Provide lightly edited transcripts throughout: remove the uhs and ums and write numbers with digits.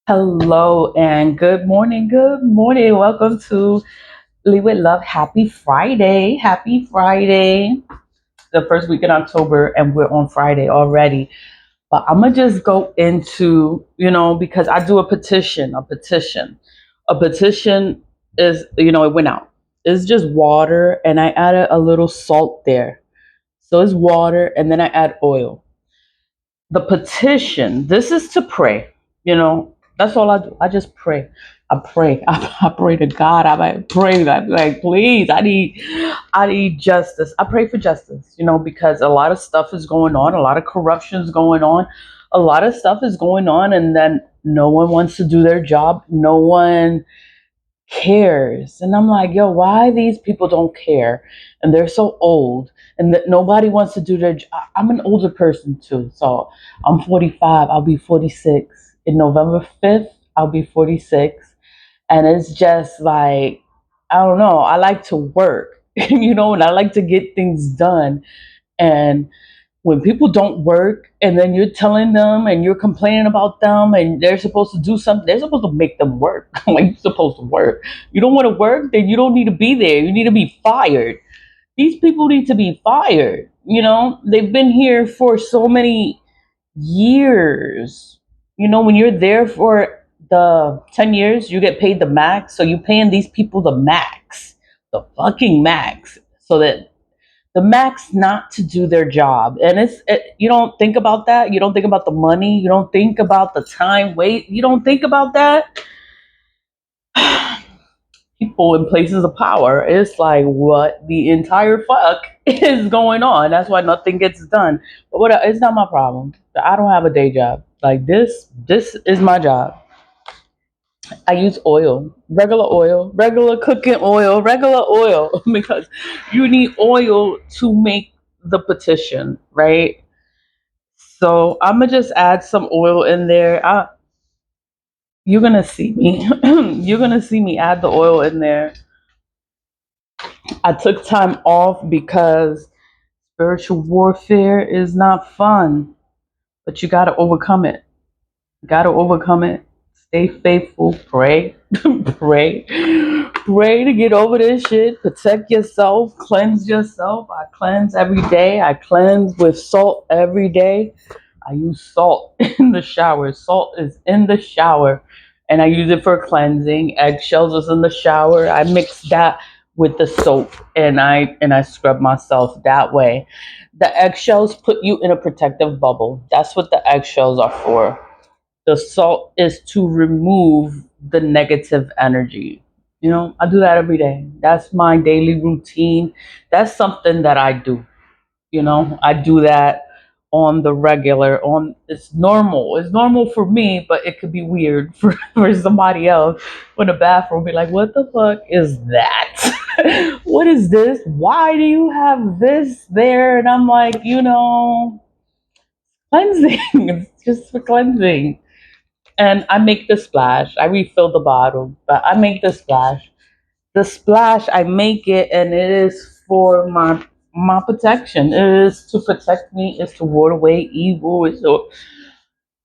Hello and good morning. Good morning. Welcome to Lead with Love. Happy Friday. Happy Friday. The first week in October, and we're on Friday already. But I'm going to just go into, because I do a petition. A petition is, it went out. It's just water, and I added a little salt there. So it's water, and then I add oil. The petition, this is to pray. That's all I do. I just pray. I pray. I pray to God. I pray that, like, please, I need justice. I pray for justice, because a lot of stuff is going on, a lot of corruption is going on, a lot of stuff is going on, and then no one wants to do their job. No one cares. And I'm like, yo, why these people don't care? And they're so old and that nobody wants to do their job. I'm an older person too. So I'm 45. I'll be 46. In November 5th, I'll be 46. And it's just like, I don't know. I like to work, and I like to get things done. And when people don't work and then you're telling them and you're complaining about them and they're supposed to do something, they're supposed to make them work. Like, you're supposed to work. You don't want to work, then you don't need to be there. You need to be fired. These people need to be fired. They've been here for so many years. When you're there for the 10 years, you get paid the max. So you're paying these people the max, the fucking max, so that the max not to do their job. And you don't think about that. You don't think about the money. You don't think about the time wait. You don't think about that. People in places of power, it's like, what the entire fuck is going on? That's why nothing gets done. But what? It's not my problem. I don't have a day job. Like, this is my job. I use oil, regular cooking oil, regular oil, because you need oil to make the petition, right? So I'm gonna just add some oil in there. You're gonna see me. You're gonna see me add the oil in there. I took time off because spiritual warfare is not fun, but you gotta overcome it. You gotta overcome it. Stay faithful. Pray. Pray. Pray to get over this shit. Protect yourself. Cleanse yourself. I cleanse every day. I cleanse with salt every day. I use salt in the shower. Salt is in the shower, and I use it for cleansing. Eggshells is in the shower. I mix that with the soap, and I scrub myself that way. The eggshells put you in a protective bubble. That's what the eggshells are for. The salt is to remove the negative energy. I do that every day. That's my daily routine. That's something that I do. I do that on the regular. On It's normal. It's normal for me, but it could be weird for somebody else. In the bathroom, be like, "What the fuck is that? What is this? Why do you have this there?" And I'm like, cleansing. It's just for cleansing. And I make the splash. I refill the bottle, but I make the splash. The splash, I make it, and it is for my protection. It is to protect me. It's to ward away evil. It's to,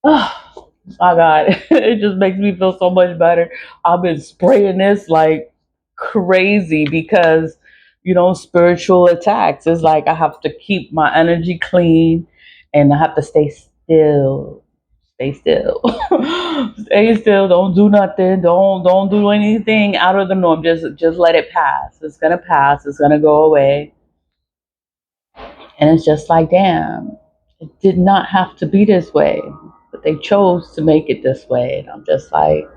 oh my God, it just makes me feel so much better. I've been spraying this like crazy because spiritual attacks. It's like I have to keep my energy clean, and I have to stay still. Stay still. Stay still. Don't do nothing. Don't do anything out of the norm. Just let it pass. It's gonna pass. It's gonna go away. And it's just like, damn, it did not have to be this way, but they chose to make it this way. And I'm just like,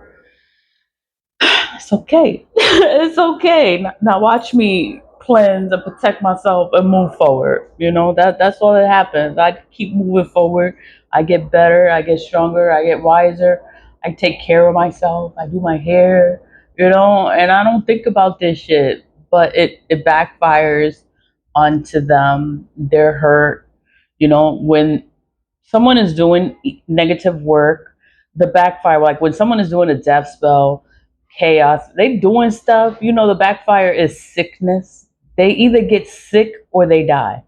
it's okay. It's okay. Now watch me cleanse and protect myself and move forward. That's all that happens. I keep moving forward. I get better. I get stronger. I get wiser. I take care of myself. I do my hair. And I don't think about this shit, but it backfires onto them. They're hurt. When someone is doing negative work, the backfire, like when someone is doing a death spell, chaos, they doing stuff, the backfire is sickness. They either get sick or they die.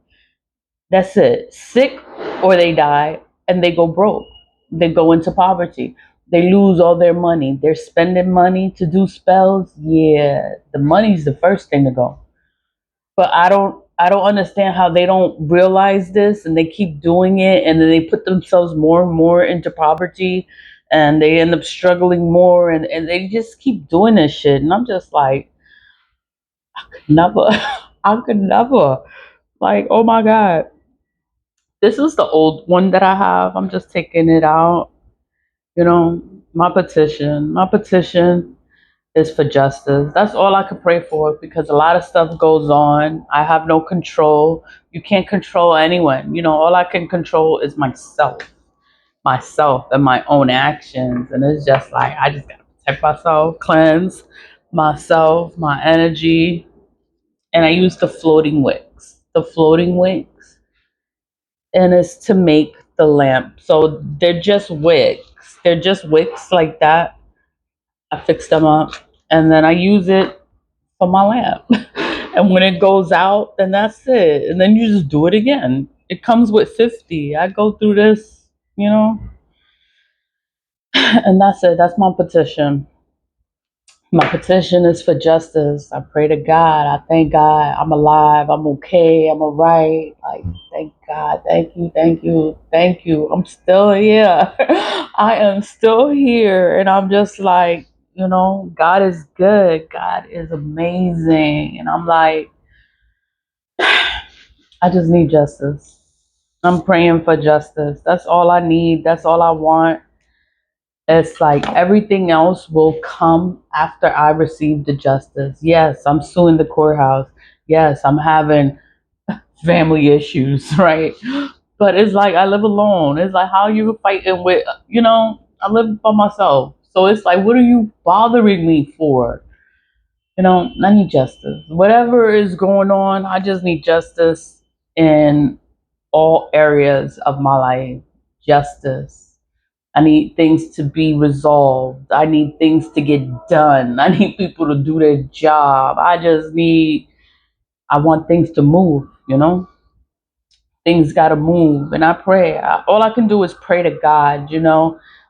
That's it. Sick or they die, and they go broke. They go into poverty. They lose all their money. They're spending money to do spells. Yeah, the money's the first thing to go. But I don't understand how they don't realize this and they keep doing it, and then they put themselves more and more into poverty, and they end up struggling more, and they just keep doing this shit. And I'm just like, never. I could never. Like, oh my God. This is the old one that I have. I'm just taking it out. You know, my petition. My petition is for justice. That's all I could pray for, because a lot of stuff goes on. I have no control. You can't control anyone. All I can control is myself and my own actions. And it's just like, I just gotta protect myself, cleanse myself, my energy. And I use the floating wicks. The floating wicks, and it's to make the lamp. So they're just wicks. They're just wicks like that. I fix them up, and then I use it for my lamp. And when it goes out, then that's it. And then you just do it again. It comes with 50. I go through this, you know, and that's it. That's my petition. My petition is for justice. I pray to God. I thank God I'm alive. I'm okay. I'm all right. Like, thank God. Thank you. Thank you. Thank you. I'm still here. I am still here. And I'm just like, God is good. God is amazing. And I'm like, I just need justice. I'm praying for justice. That's all I need. That's all I want. It's like everything else will come after I receive the justice. Yes, I'm suing the courthouse. Yes, I'm having family issues, right? But it's like I live alone. It's like, how you fighting with, I live by myself. So it's like, what are you bothering me for? I need justice. Whatever is going on, I just need justice in all areas of my life. Justice. I need things to be resolved. I need things to get done. I need people to do their job. I want things to move. Things got to move. And I pray. All I can do is pray to God,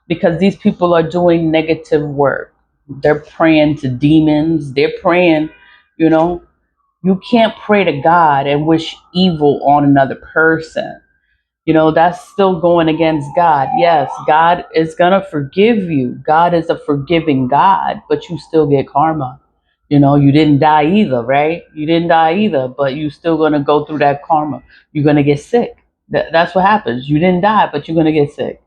because these people are doing negative work. They're praying to demons. They're praying, you know. You can't pray to God and wish evil on another person. That's still going against God. Yes, God is going to forgive you. God is a forgiving God, but you still get karma. You didn't die either, right? You didn't die either, but you still going to go through that karma. You're going to get sick. That's what happens. You didn't die, but you're going to get sick.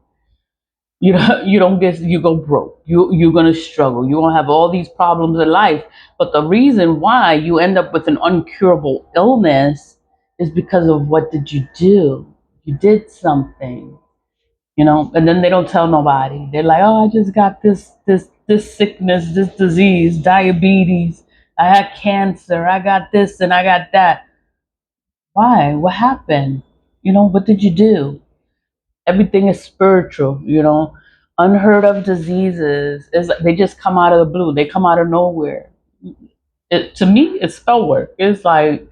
You go broke. You're going to struggle. You're going to have all these problems in life. But the reason why you end up with an uncurable illness is because of what did you do? You did something, and then they don't tell nobody. They're like, oh, I just got this sickness, this disease, diabetes. I had cancer. I got this and I got that. Why? What happened? What did you do? Everything is spiritual. Unheard of diseases is they just come out of the blue. They come out of nowhere. To me, it's spell work. It's like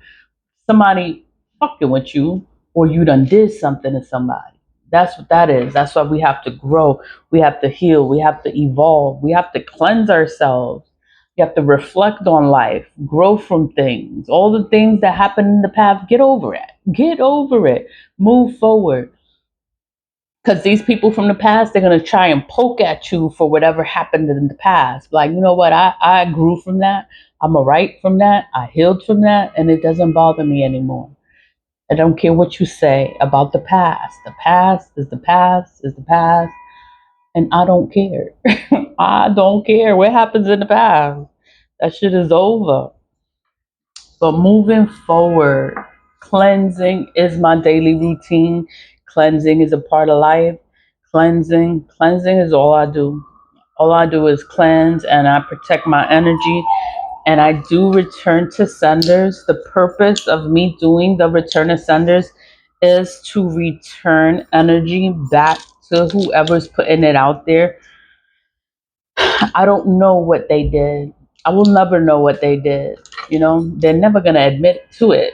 somebody fucking with you, or you done did something to somebody. That's what that is. That's why we have to grow. We have to heal. We have to evolve. We have to cleanse ourselves. You have to reflect on life, grow from things. All the things that happened in the past, get over it. Get over it. Move forward. Because these people from the past, they're going to try and poke at you for whatever happened in the past. Like, you know what? I grew from that. I'm all right from that. I healed from that. And it doesn't bother me anymore. I don't care what you say about the past. The past is the past is the past. And I don't care. I don't care what happens in the past. That shit is over. But moving forward, cleansing is my daily routine. Cleansing is a part of life. Cleansing is all I do. All I do is cleanse, and I protect my energy, and I do return to senders. The purpose of me doing the return to senders is to return energy back to whoever's putting it out there. I don't know what they did. I will never know what they did. They're never going to admit to it,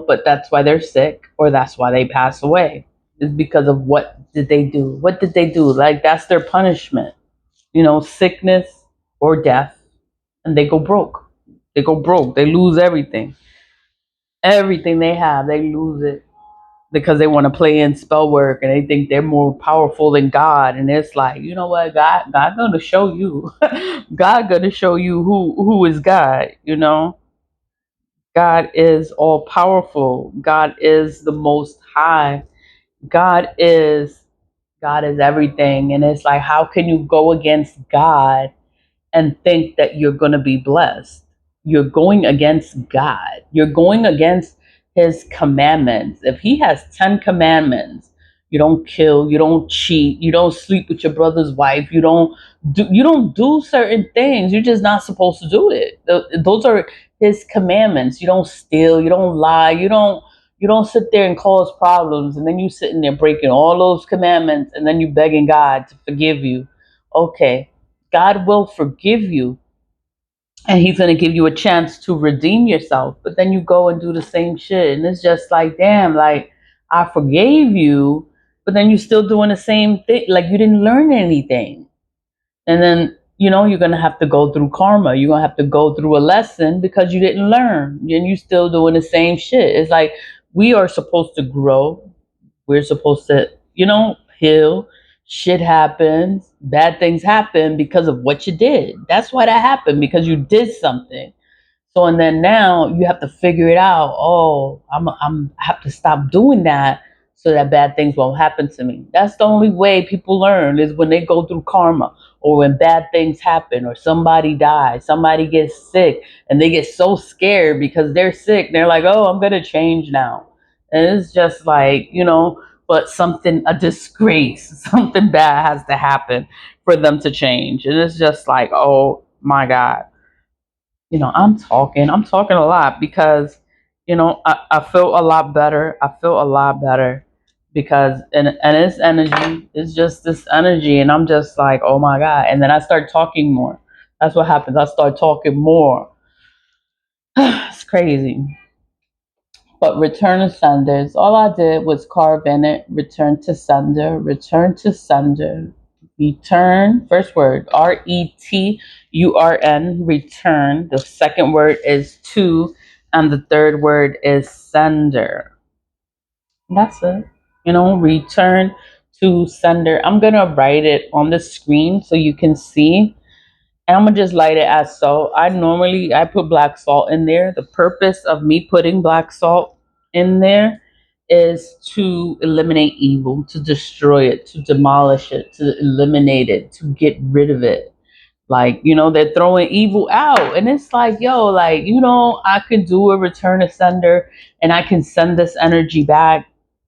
but that's why they're sick, or that's why they pass away. Is because of what did they do? What did they do? Like, that's their punishment. sickness or death, and they go broke. They go broke. They lose everything. Everything they have, they lose it because they want to play in spell work and they think they're more powerful than God. And it's like, you know what, God gonna show you. God gonna show you who is God. God is all powerful. God is the most high. God is God is everything. And it's like, how can you go against God and think that you're going to be blessed? You're going against God. You're going against his commandments. If he has 10 commandments, you don't kill, you don't cheat, you don't sleep with your brother's wife, you don't do certain things. You're just not supposed to do it. Those are his commandments. You don't steal, you don't lie, you don't sit there and cause problems, and then you sitting there breaking all those commandments, and then you begging God to forgive you. Okay, God will forgive you, and he's going to give you a chance to redeem yourself. But then you go and do the same shit. And it's just like, damn, like, I forgave you, but then you're still doing the same thing. Like, you didn't learn anything. And then, you're going to have to go through karma. You're going to have to go through a lesson because you didn't learn. And you're still doing the same shit. It's like, we are supposed to grow. We're supposed to, heal. Shit happens. Bad things happen because of what you did. That's why that happened, because you did something. So, and then now you have to figure it out. Oh, I have to stop doing that so that bad things won't happen to me. That's the only way people learn, is when they go through karma, or when bad things happen, or somebody dies, somebody gets sick, and they get so scared because they're sick. They're like, oh, I'm going to change now. And it's just like, but a disgrace, something bad has to happen for them to change. And it's just like, oh my God. I'm talking a lot because, I feel a lot better. I feel a lot better because, and it's energy. It's just this energy. And I'm just like, oh my God. And then I start talking more. That's what happens. I start talking more. It's crazy. But return to senders. All I did was carve in it. Return to sender. Return to sender. Return. First word. Return. Return. The second word is to, and the third word is sender. That's it. Return to sender. I'm gonna write it on the screen so you can see, and I'm gonna just light it as salt. I put black salt in there. The purpose of me putting black salt in there is to eliminate evil, to destroy it, to demolish it, to eliminate it, to get rid of it. Like, they're throwing evil out. And it's like, yo, like, I could do a return to sender, and I can send this energy back.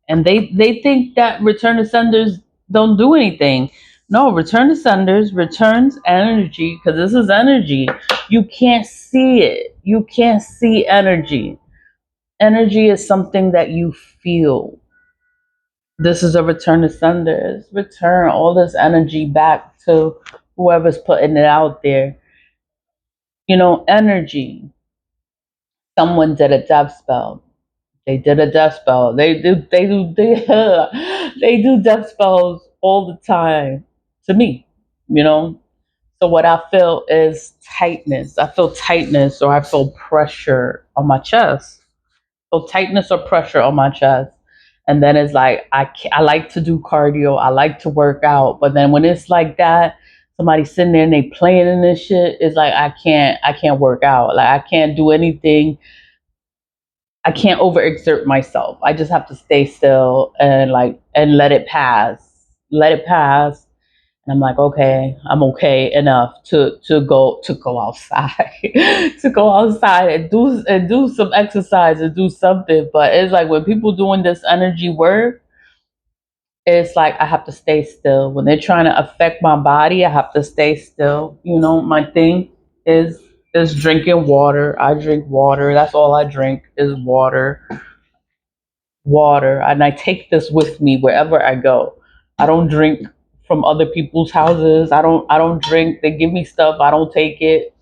And they think that return to senders don't do anything. No, return to senders returns energy, because this is energy. You can't see it. You can't see energy. Energy is something that you feel. This is a return to senders. Return all this energy back to whoever's putting it out there. Energy. Someone did a death spell. They did a death spell. They do death spells all the time to me, you know. So what I feel is tightness. I feel tightness, or I feel pressure on my chest. So tightness or pressure on my chest. And then it's like, I like to do cardio. I like to work out. But then when it's like that, somebody sitting there and they playing in this shit, it's like, I can't work out. Like, I can't do anything. I can't overexert myself. I just have to stay still and let it pass. Let it pass. And I'm like, okay, I'm okay enough to go outside, to go outside and do some exercise and do something. But it's like, when people doing this energy work, it's like I have to stay still. When they're trying to affect my body, I have to stay still. My thing is drinking water. I drink water. That's all I drink is water. Water. And I take this with me wherever I go. I don't drink from other people's houses. I don't drink. They give me stuff. I don't take it.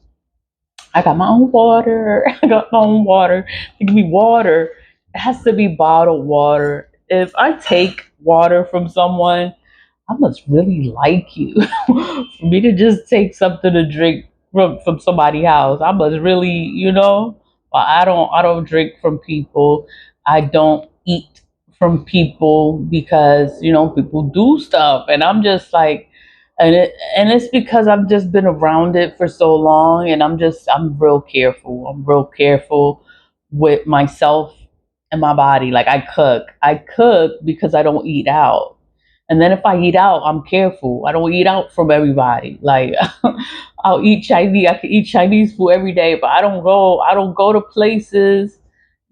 I got my own water. I got my own water. They give me water. It has to be bottled water. If I take water from someone, I must really like you for me to just take something to drink from somebody's house. I must really, but I don't drink from people. I don't eat from people because, people do stuff and I'm just like and it's because I've just been around it for so long and I'm real careful. I'm real careful with myself and my body. Like I cook. I cook because I don't eat out. And then if I eat out, I'm careful. I don't eat out from everybody. Like I'll eat Chinese. I can eat Chinese food every day, but I don't go to places,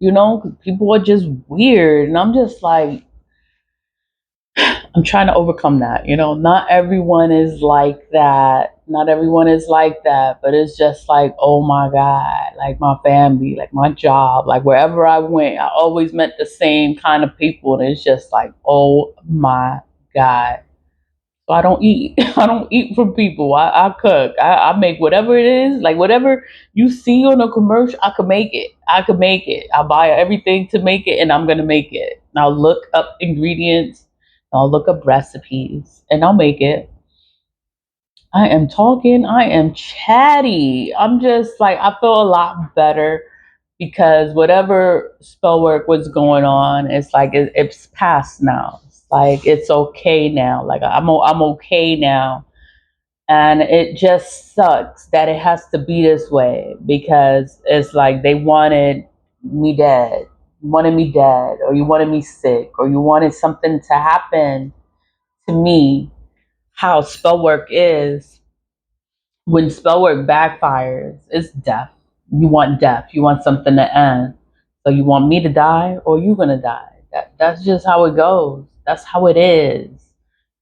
'cause people are just weird. And I'm just like, I'm trying to overcome that. Not everyone is like that. Not everyone is like that. But it's just like, oh my God, like my family, like my job, like wherever I went, I always met the same kind of people. And it's just like, oh my God. So I don't eat. I don't eat from people. I cook. I make whatever it is. Like whatever you see on a commercial, I could make it. I could make it. I buy everything to make it and I'm gonna make it. And I'll look up ingredients, I'll look up recipes, and I'll make it. I am talking, I am chatty. I'm just like I feel a lot better because whatever spell work was going on, it's like it's past now. It's like it's okay now. Like I'm okay now, and it just sucks that it has to be this way because it's like they wanted me dead, or you wanted me sick, or you wanted something to happen to me. How spell work is, when spell work backfires, it's death. You want death. You want something to end. So you want me to die or you gonna die. That's just how it goes. That's how it is.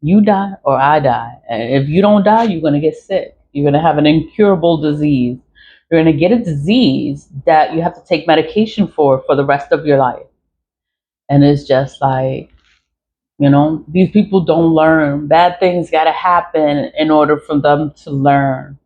You die or I die. And if you don't die, you're gonna get sick. You're gonna have an incurable disease. You're gonna get a disease that you have to take medication for the rest of your life. And it's just like, these people don't learn. Bad things gotta happen in order for them to learn.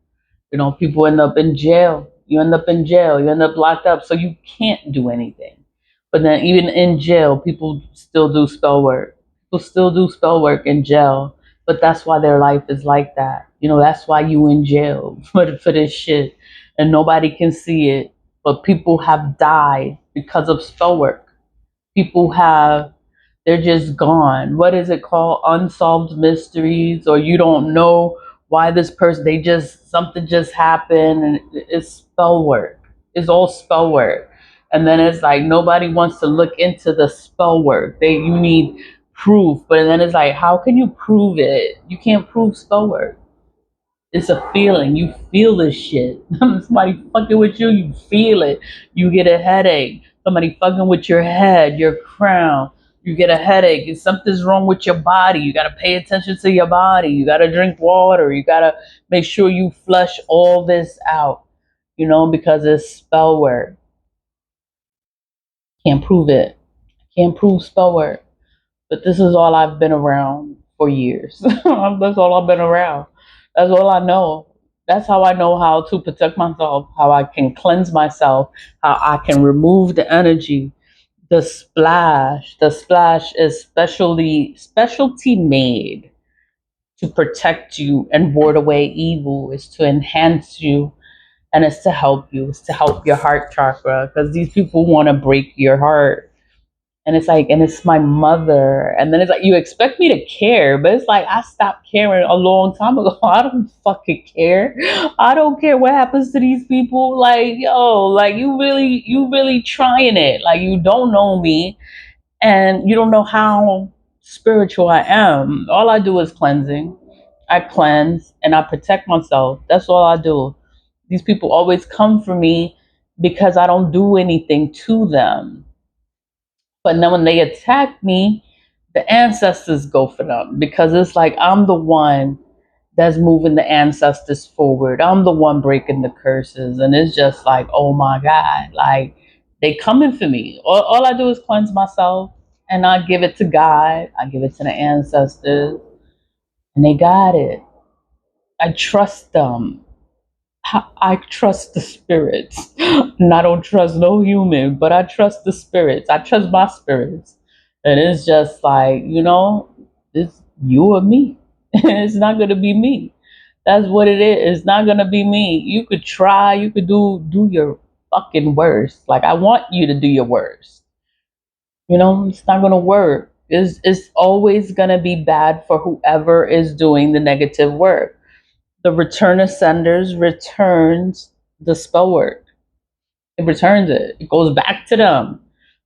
People end up in jail. You end up in jail. You end up locked up. So you can't do anything. But then even in jail, people still do spell work. People still do spell work in jail. But that's why their life is like that. That's why you in jail for this shit. And nobody can see it. But people have died because of spell work. People have, they're just gone. What is it called? Unsolved mysteries, or you don't know why this person, something just happened, and it's spell work. It's all spell work. And then it's like nobody wants to look into the spell work. You need proof, but then it's like, how can you prove it? You can't prove spell work. It's a feeling. You feel this shit. Somebody fucking with you, you feel it. You get a headache. Somebody fucking with your head, your crown. You get a headache. If something's wrong with your body, you gotta pay attention to your body. You gotta drink water. You gotta make sure you flush all this out. Because it's spell work. Can't prove it. Can't prove spell work. But this is all I've been around for years. That's all I've been around. That's all I know. That's how I know how to protect myself, how I can cleanse myself, how I can remove the energy. The splash. The splash is specialty made to protect you and ward away evil. Is to enhance you, and it's to help you. It's to help your heart chakra, because these people want to break your heart. And it's like, and it's my mother. And then it's like, you expect me to care, but it's like, I stopped caring a long time ago. I don't fucking care. I don't care what happens to these people. Like, yo, like you really trying it. Like, you don't know me and you don't know how spiritual I am. All I do is cleansing. I cleanse and I protect myself. That's all I do. These people always come for me because I don't do anything to them. But then when they attack me, the ancestors go for them because it's like I'm the one that's moving the ancestors forward. I'm the one breaking the curses. And it's just like, oh my God, like they coming for me. All I do is cleanse myself and I give it to God. I give it to the ancestors and they got it. I trust them. I trust the spirits. And I don't trust no human, but I trust the spirits. I trust my spirits. And it's just like, this You or me. It's not gonna be me. That's what it is. It's not gonna be me. You could try, you could do your fucking worst. Like I want you to do your worst. It's not gonna work. It's always gonna be bad for whoever is doing the negative work. The returner senders returns the spell work. It returns it. It goes back to them.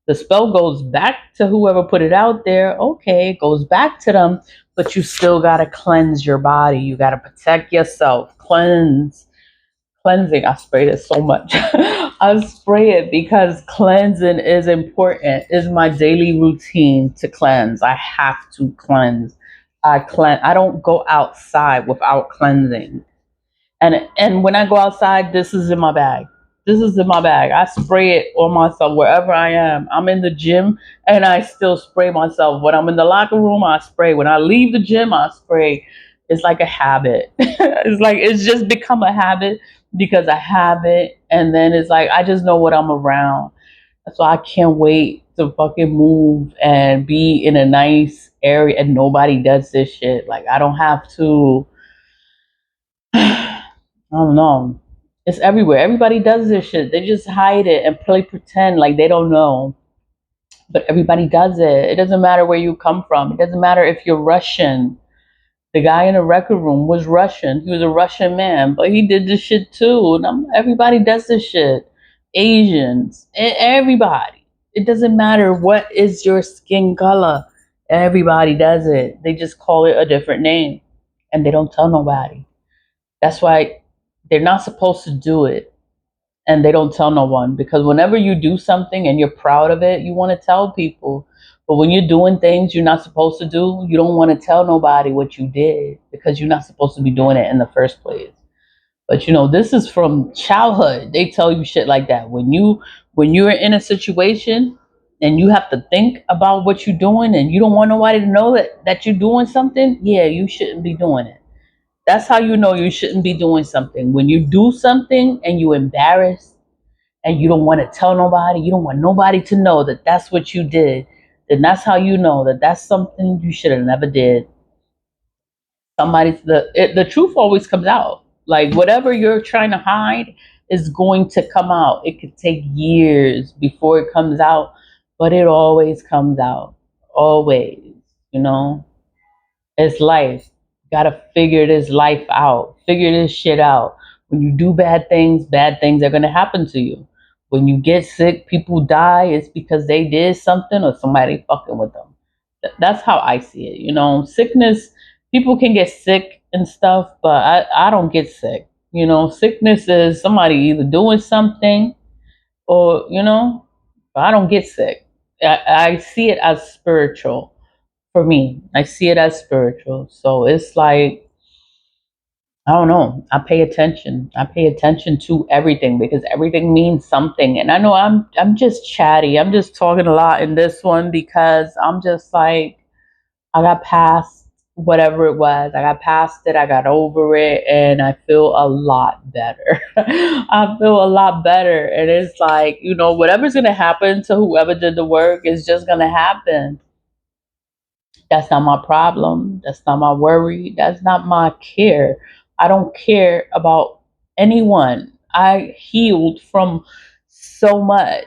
The spell goes back to whoever put it out there. Okay, it goes back to them, but you still gotta cleanse your body. You gotta protect yourself. Cleansing. I sprayed it so much. I spray it because cleansing is important. Is my daily routine to cleanse. I have to cleanse. I cleanse. I don't go outside without cleansing. And when I go outside, this is in my bag. This is in my bag. I spray it on myself wherever I am. I'm in the gym and I still spray myself. When I'm in the locker room, I spray. When I leave the gym, I spray. It's like a habit. It's just become a habit because I have it. And then it's like I just know what I'm around. So I can't wait to fucking move and be in a nice area and nobody does this shit. Like I don't have to I don't know. It's everywhere. Everybody does this shit. They just hide it and play pretend like they don't know. But everybody does it. It doesn't matter where you come from. It doesn't matter if you're Russian. The guy in the record room was Russian. He was a Russian man, but he did this shit too. And everybody does this shit. Asians, everybody. It doesn't matter what is your skin color. Everybody does it. They just call it a different name, and they don't tell nobody. That's why they're not supposed to do it and they don't tell no one because whenever you do something and you're proud of it, you want to tell people. But when you're doing things you're not supposed to do, you don't want to tell nobody what you did because you're not supposed to be doing it in the first place. But this is from childhood. They tell you shit like that. When you're in a situation and you have to think about what you're doing and you don't want nobody to know that you're doing something, yeah, you shouldn't be doing it. That's how you know you shouldn't be doing something. When you do something and you embarrassed and you don't want to tell nobody, you don't want nobody to know that that's what you did, then that's how you know that that's something you should have never did. The truth always comes out. Like whatever you're trying to hide is going to come out. It could take years before it comes out, but it always comes out. Always, you know. It's life. Gotta figure this life out. Figure this shit out. When you do bad things are gonna happen to you. When you get sick, people die, it's because they did something or somebody fucking with them. That's how I see it. Sickness, people can get sick and stuff, but I don't get sick. Sickness is somebody either doing something or, but I don't get sick. I see it as spiritual for me. I see it as spiritual. So it's like, I don't know. I pay attention. I pay attention to everything because everything means something. And I know I'm just chatty. I'm just talking a lot in this one because I'm just like I got past whatever it was. I got past it. I got over it and I feel a lot better. I feel a lot better. And it's like, whatever's going to happen to whoever did the work is just going to happen. That's not my problem. That's not my worry. That's not my care. I don't care about anyone. I healed from so much.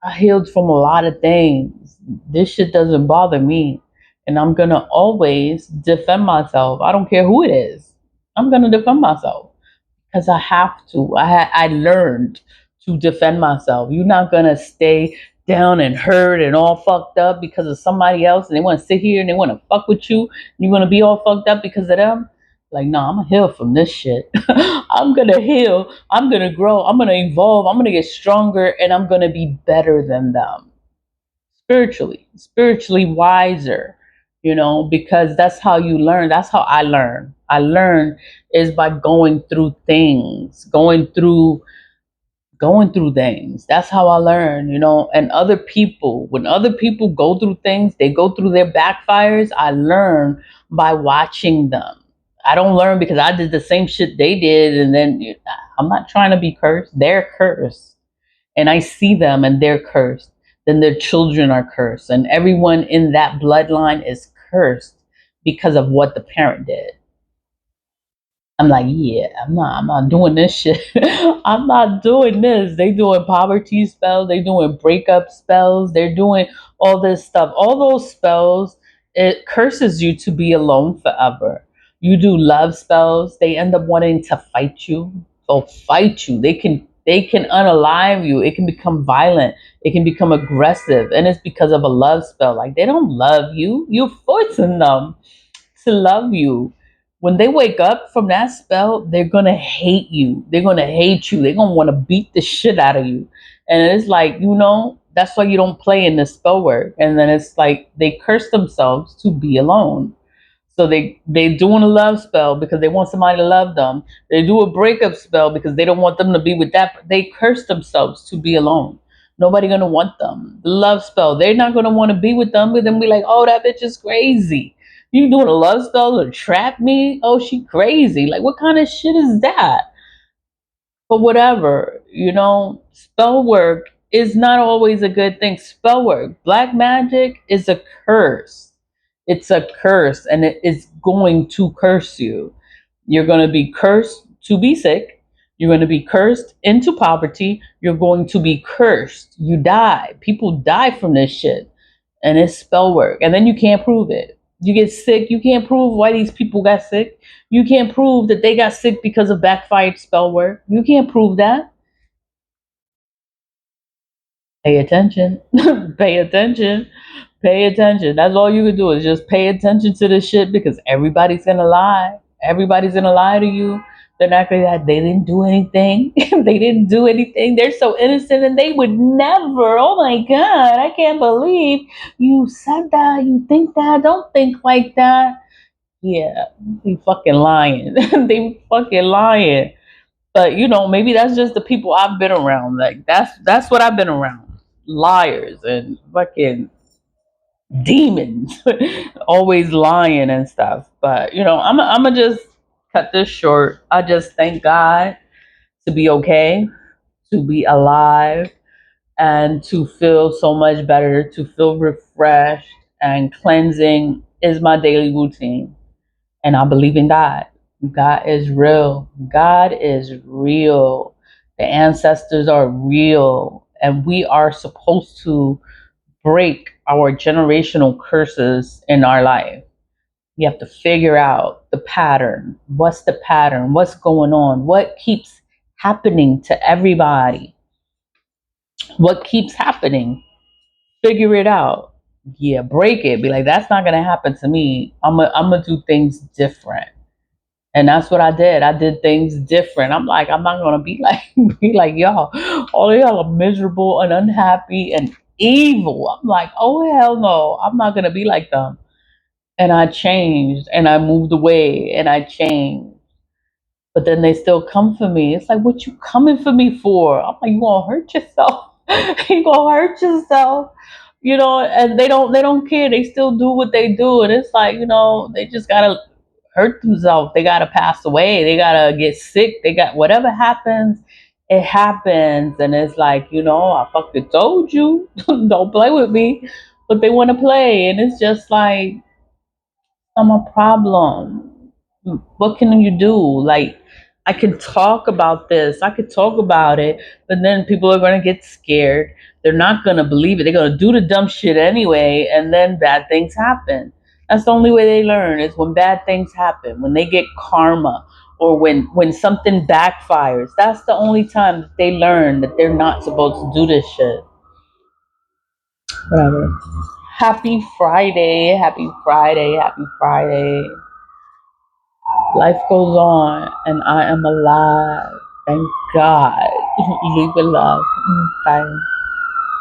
I healed from a lot of things. This shit doesn't bother me. And I'm going to always defend myself. I don't care who it is. I'm going to defend myself because I have to. I learned to defend myself. You're not gonna stay down and hurt and all fucked up because of somebody else, and they want to sit here and they want to fuck with you, and you want to be all fucked up because of them. Like, no, I'm gonna heal from this shit. I'm gonna heal. I'm gonna grow. I'm gonna evolve. I'm gonna get stronger, and I'm gonna be better than them spiritually wiser, because that's how you learn. That's how I learn. I learn is by going through things. That's how I learn, and other people, when other people go through things, they go through their backfires. I learn by watching them. I don't learn because I did the same shit they did and then I'm not trying to be cursed. They're cursed and I see them and they're cursed, then their children are cursed, and everyone in that bloodline is cursed because of what the parent did. I'm like, yeah, I'm not doing this shit. I'm not doing this. They doing poverty spells, they doing breakup spells, they're doing all this stuff. All those spells, it curses you to be alone forever. You do love spells, they end up wanting to fight you. They'll fight you. They can unalive you. It can become violent. It can become aggressive. And it's because of a love spell. Like they don't love you. You're forcing them to love you. When they wake up from that spell, they're gonna hate you. They're gonna hate you. They're gonna want to beat the shit out of you. And it's like, that's why you don't play in the spell work. And then it's like they curse themselves to be alone. So they doing a love spell because they want somebody to love them. They do a breakup spell because they don't want them to be with that. They curse themselves to be alone. Nobody gonna want them. The love spell, they're not gonna want to be with them, but then be like, oh, that bitch is crazy. You doing a love spell to trap me? Oh, she crazy. Like what kind of shit is that? But whatever, spell work is not always a good thing. Spell work, black magic is a curse. It's a curse and it is going to curse you. You're going to be cursed to be sick. You're going to be cursed into poverty. You're going to be cursed. You die. People die from this shit. And it's spell work. And then you can't prove it. You get sick. You can't prove why these people got sick. You can't prove that they got sick because of backfired spell work. You can't prove that. Pay attention. Pay attention. Pay attention. That's all you can do is just pay attention to this shit because everybody's gonna lie. Everybody's gonna lie to you. They're not gonna that they didn't do anything. They didn't do anything. They're so innocent and they would never. Oh my god, I can't believe you said that. You think that. Don't think like that. Yeah, they fucking lying. They fucking lying. But maybe that's just the people I've been around. Like that's what I've been around. Liars and fucking demons, always lying and stuff. But I'm gonna just cut this short. I just thank God to be okay, to be alive, and to feel so much better, to feel refreshed and cleansing is my daily routine. And I believe in God. God is real. God is real. The ancestors are real. And we are supposed to break our generational curses in our life. You have to figure out the pattern. What's the pattern? What's going on? What keeps happening to everybody? What keeps happening? Figure it out. Yeah, break it. Be like, that's not going to happen to me. I'm going to do things different. And that's what I did. I did things different. I'm like, I'm not gonna be like be like y'all. All of y'all are miserable and unhappy and evil. I'm like, oh hell no, I'm not gonna be like them. And I changed and I moved away and I changed. But then they still come for me. It's like, what you coming for me for? I'm like, you gonna hurt yourself. You gonna hurt yourself. And they don't care. They still do what they do. And it's like, they just gotta hurt themselves. They gotta pass away. They gotta get sick. They got whatever happens, it happens. And it's like, I fucking told you, don't play with me. But they wanna play. And it's just like I'm a problem. What can you do? Like, I can talk about this, I could talk about it, but then people are going to get scared. They're not going to believe it. They're going to do the dumb shit anyway, and then bad things happen. That's the only way they learn is when bad things happen, when they get karma, or when something backfires. That's the only time that they learn that they're not supposed to do this shit. Whatever. Happy Friday. Happy Friday. Happy Friday. Life goes on and I am alive. Thank God. Leave with love. Bye.